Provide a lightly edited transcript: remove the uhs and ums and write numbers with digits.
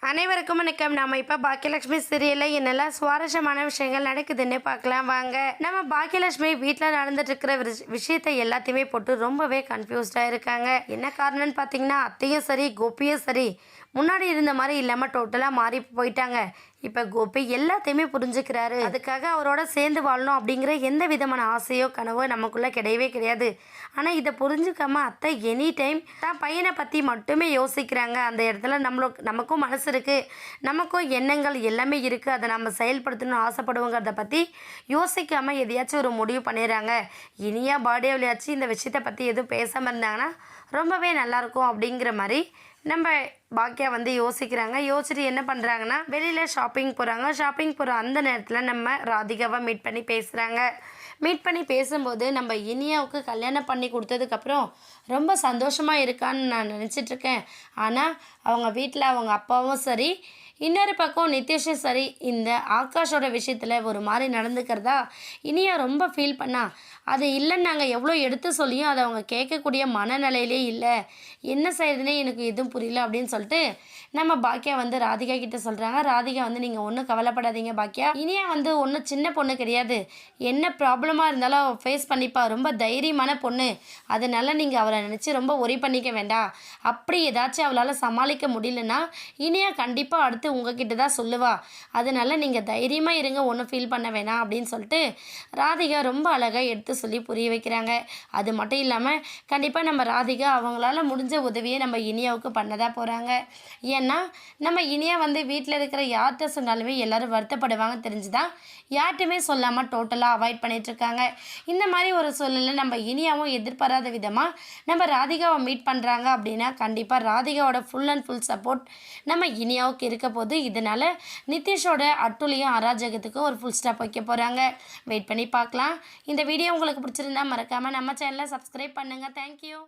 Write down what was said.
அனைவருக்கும் வணக்கம். நாம இப்போ பாக்கியலட்சுமி சீரியலில் என்னெல்லாம் சுவாரஸ்யமான விஷயங்கள் நடக்குதுன்னு பார்க்கலாம் வாங்க. நம்ம பாக்கியலட்சுமி வீட்டில் நடந்துட்டு இருக்கிற விஷயத்தை எல்லாத்தையுமே போட்டு ரொம்பவே கன்ஃபியூஸ்டாக இருக்காங்க. என்ன காரணம்னு பார்த்தீங்கன்னா, அத்தையும் சரி கோபியும் சரி முன்னாடி இருந்த மாதிரி இல்லாமல் டோட்டலாக மாறி போயிட்டாங்க. இப்போ கோபி எல்லாத்தையுமே புரிஞ்சுக்கிறாரு. அதுக்காக அவரோட சேர்ந்து வாழணும் அப்படிங்கிற எந்த விதமான ஆசையோ கனவோ நமக்குள்ளே கிடையவே கிடையாது. ஆனால் இதை புரிஞ்சுக்காம அத்தை எனி டைம் தான் பையனை பற்றி மட்டுமே யோசிக்கிறாங்க. அந்த இடத்துல நமக்கும் மனசு இருக்குது, நமக்கும் எண்ணங்கள் எல்லாமே இருக்குது, அதை நம்ம செயல்படுத்தணும்னு ஆசைப்படுவோங்கிறத பற்றி யோசிக்காமல் எதையாச்சும் ஒரு முடிவு பண்ணிடுறாங்க. இனியா பாடியோவிலையாச்சு இந்த விஷயத்தை பற்றி எதுவும் பேசாமல் இருந்தாங்கன்னா ரொம்பவே நல்லாயிருக்கும் அப்படிங்கிற மாதிரி நம்ம பாக்கியா யோசிக்கிறாங்க. யோசிச்சுட்டு என்ன பண்ணுறாங்கன்னா, வெளியில் ஷாப்பிங் போகிறாங்க. ஷாப்பிங் போகிற அந்த நேரத்தில் நம்ம ராதிகாவை மீட் பண்ணி பேசுகிறாங்க. மீட் பண்ணி பேசும்போது நம்ம இனியாவுக்கு கல்யாணம் பண்ணி கொடுத்ததுக்கப்புறம் ரொம்ப சந்தோஷமாக இருக்கான்னு நான் நினச்சிட்ருக்கேன். ஆனால் அவங்க வீட்டில் அவங்க அப்பாவும் சரி, இன்னொரு பக்கம் நிதிஷும் சரி, இந்த ஆகாஷோட விஷயத்தில் ஒரு மாதிரி நடந்துக்கிறதா இனியா ரொம்ப ஃபீல் பண்ணா. அது இல்லைன்னு நாங்கள் எவ்வளோ எடுத்து சொல்லியும் அதை அவங்க கேட்கக்கூடிய மனநிலையிலே இல்லை. என்ன செய்யறதுனே எனக்கு எதுவும் புரியல அப்படின்னு சொல்லிட்டு நம்ம பாக்கியா ராதிகா கிட்ட சொல்கிறாங்க. ராதிகா நீங்கள் ஒன்றும் கவலைப்படாதீங்க பாக்கியா, இனியா ஒன்றும் சின்ன பொண்ணு கிடையாது. என்ன ப்ராப்ளமாக இருந்தாலும் அவள் ஃபேஸ் பண்ணிப்பா. ரொம்ப தைரியமான பொண்ணு. அதனால நீங்கள் அவளை நினச்சி ரொம்ப ஒரி பண்ணிக்க வேண்டாம். அப்படி ஏதாச்சும் அவளால் சமாளிக்க முடியலன்னா இனியா கண்டிப்பாக அடுத்து உங்ககிட்ட தான் சொல்லுவா. அதனால நீங்கள் தைரியமாக இருங்க, ஒன்றும் ஃபீல் பண்ண வேணாம் அப்படின்னு சொல்லிட்டு ராதிகா ரொம்ப அழகாக எடுத்து சொல்லி புரிய வைக்கிறாங்க. அது மட்டும் இல்லாமல் கண்டிப்பாக நம்ம ராதிகா அவங்களால முடிஞ்ச உதவியை நம்ம இனியாவுக்கு பண்ணதான் போகிறாங்க. ஏன்னா நம்ம இனியா வீட்டில் இருக்கிற யார்கிட்ட சொன்னாலுமே எல்லோரும் வருத்தப்படுவாங்க தெரிஞ்சுதான் யார்கிட்டையுமே சொல்லாமல் டோட்டலாக அவாய்ட் பண்ணிகிட்ருக்காங்க. இந்த மாதிரி ஒரு சூழ்நிலை நம்ம இனியாவும் எதிர்பாராத விதமாக நம்ம ராதிகாவை மீட் பண்ணுறாங்க அப்படின்னா கண்டிப்பாக ராதிகாவோட ஃபுல் அண்ட் ஃபுல் சப்போர்ட் நம்ம இனியாவுக்கு இருக்க போது. இதனால் நிதிஷோட அட்டுலியும் அராஜகத்துக்கும் ஒரு ஃபுல் ஸ்டாப் வைக்க போகிறாங்க. வெயிட் பண்ணி பார்க்கலாம். இந்த வீடியோ உங்களுக்கு பிடிச்சிருந்தா மறக்காமல் நம்ம சேனலை சப்ஸ்கிரைப் பண்ணுங்கள். தேங்க்யூ.